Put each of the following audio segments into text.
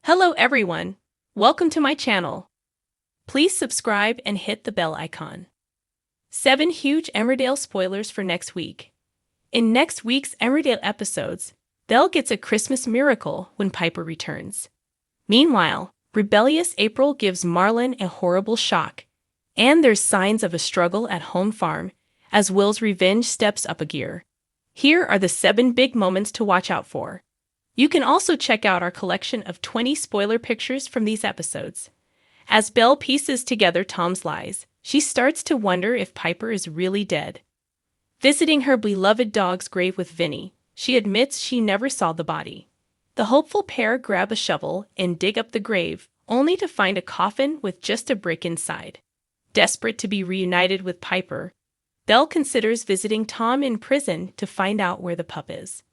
Hello everyone, welcome to my channel. Please subscribe and hit the bell icon. 7 huge Emmerdale spoilers for next week. In next week's Emmerdale episodes, Belle gets a Christmas miracle when Piper returns. Meanwhile, rebellious April gives Marlon a horrible shock, and there's signs of a struggle at home farm as Will's revenge steps up a gear. Here are the 7 big moments to watch out for. You can also check out our collection of 20 spoiler pictures from these episodes. As Belle pieces together Tom's lies, she starts to wonder if Piper is really dead. Visiting her beloved dog's grave with Vinny, she admits she never saw the body. The hopeful pair grab a shovel and dig up the grave, only to find a coffin with just a brick inside. Desperate to be reunited with Piper, Belle considers visiting Tom in prison to find out where the pup is.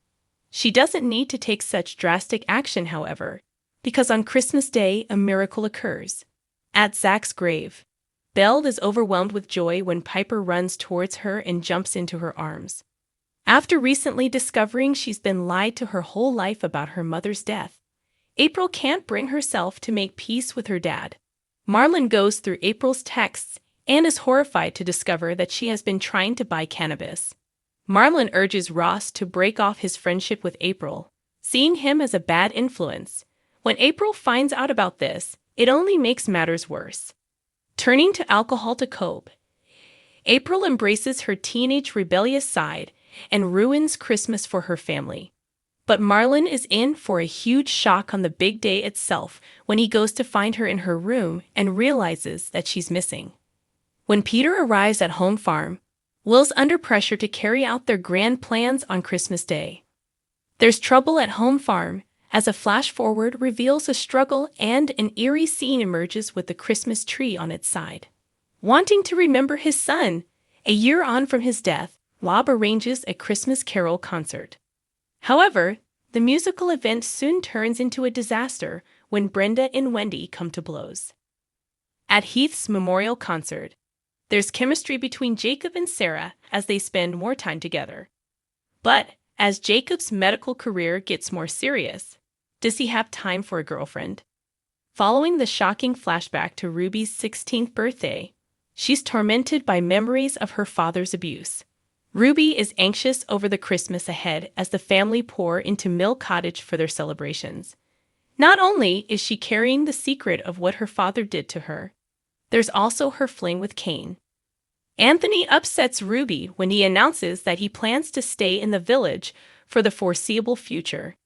She doesn't need to take such drastic action, however, because on Christmas Day a miracle occurs. At Zach's grave, Belle is overwhelmed with joy when Piper runs towards her and jumps into her arms. After recently discovering she's been lied to her whole life about her mother's death, April can't bring herself to make peace with her dad. Marlon goes through April's texts and is horrified to discover that she has been trying to buy cannabis. Marlon urges Ross to break off his friendship with April, seeing him as a bad influence. When April finds out about this, it only makes matters worse. Turning to alcohol to cope, April embraces her teenage rebellious side and ruins Christmas for her family. But Marlon is in for a huge shock on the big day itself when he goes to find her in her room and realizes that she's missing. When Peter arrives at home farm, Will's under pressure to carry out their grand plans on Christmas Day. There's trouble at home farm as a flash-forward reveals a struggle and an eerie scene emerges with the Christmas tree on its side. Wanting to remember his son, a year on from his death, Lob arranges a Christmas Carol concert. However, the musical event soon turns into a disaster when Brenda and Wendy come to blows. At Heath's memorial concert, there's chemistry between Jacob and Sarah as they spend more time together. But as Jacob's medical career gets more serious, does he have time for a girlfriend? Following the shocking flashback to Ruby's 16th birthday, she's tormented by memories of her father's abuse. Ruby is anxious over the Christmas ahead as the family pour into Mill Cottage for their celebrations. Not only is she carrying the secret of what her father did to her, there's also her fling with Cain. Anthony upsets Ruby when he announces that he plans to stay in the village for the foreseeable future.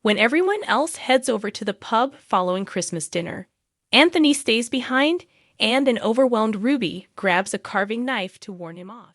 When everyone else heads over to the pub following Christmas dinner, Anthony stays behind and an overwhelmed Ruby grabs a carving knife to warn him off.